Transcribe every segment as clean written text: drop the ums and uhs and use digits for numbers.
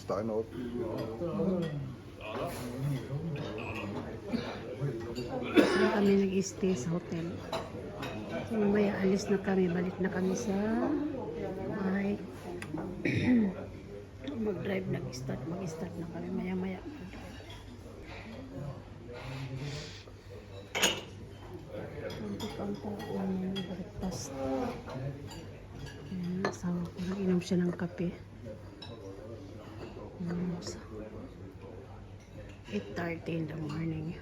Steinort. Saan kami nag-stay sa hotel. So mamaya alis na kami, balik na kami sa bahay. Mag-drive, mag-start na kami maya-maya. Ang pangta ng breakfast. Ayan, asawa ko, nag-inom siya ng kape. 8:30 in the morning.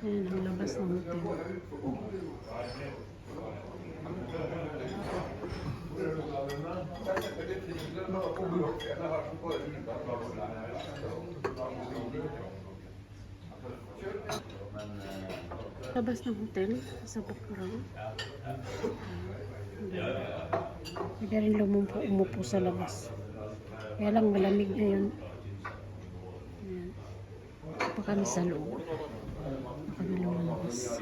Ayan, ang labas ng hotel. Labas ng hotel sa background. Hindi rin umupo sa labas. Kaya lang malamig ngayon. Ayan. Pa kami sa loob. Pa kami lumabas.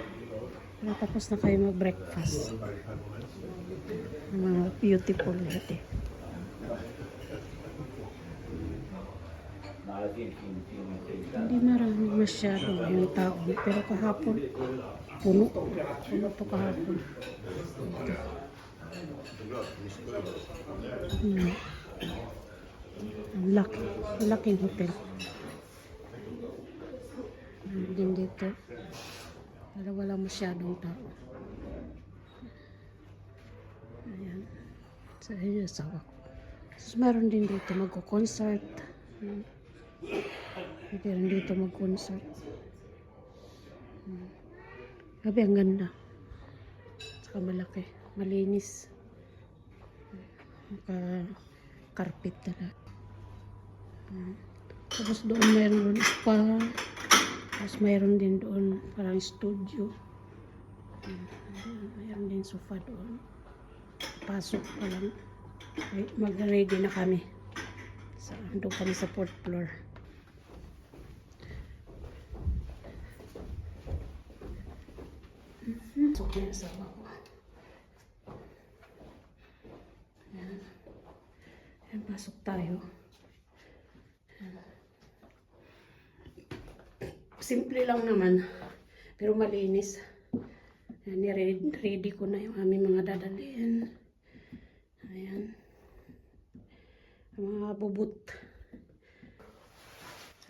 Tapos na kayo mag-breakfast. Mga beautiful lahat eh. Hindi marami masyado yung tao. Pero kahapon, puno. Puno to kahapon. Ito. Ang laki. Ang laking hotel. Din dito. Pero wala masyadong tao. Ayan. So, yun yung asawa ko. So, meron din dito magko-concert. Pwede rin dito mag-concert. Gabi ang ganda. Saka malaki. Malinis. Carpet talaga. Tapos doon mayroon spa. Tapos mayroon din doon parang studio. Mayroon din sofa doon. Pasok pa lang. Mag-ready na kami. So, doon kami sa 4th floor. So, kaya asawa ko. Ayan. Ayan, pasok tayo. Ayan. Simple lang naman, pero malinis. Ayan, ready ko na yung aming mga dadalhin. Ayan. Ang mga bubut.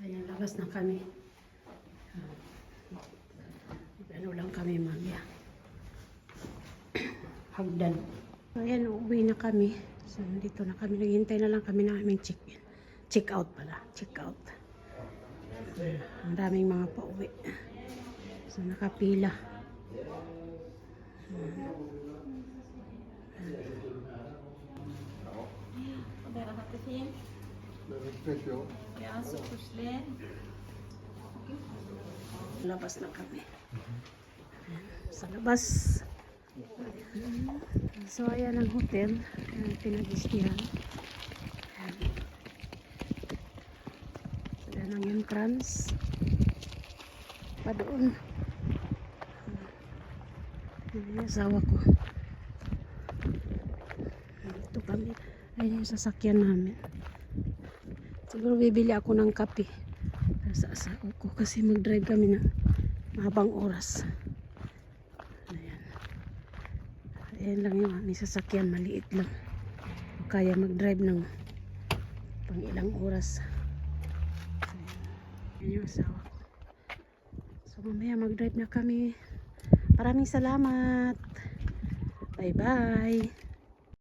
Ayan, labas na kami. Ano lang kami mamaya. Hagdan. Ayan, uuwi na kami. So, dito na kami. Naghihintay na lang kami na aming check-in. Check-out pala. Check-out. Ang daming mga pauwi. So, nakapila. Labas na kami. Sa labas. So, ayan ang hotel. Pinag-istihan. Ayan ang entrance. Pa doon. Ayan yung asawa ko. Ito kami. Ayan yung sasakyan namin. Siguro bibili ako ng kape sa asawa ko kasi mag-drive kami ng mahabang oras. Ayan. Ayan lang yung aming sasakyan. Maliit lang. Kaya mag-drive ng pang ilang oras. Ayan yung asawa ko. So mamaya mag-drive na kami. Maraming salamat. Bye bye.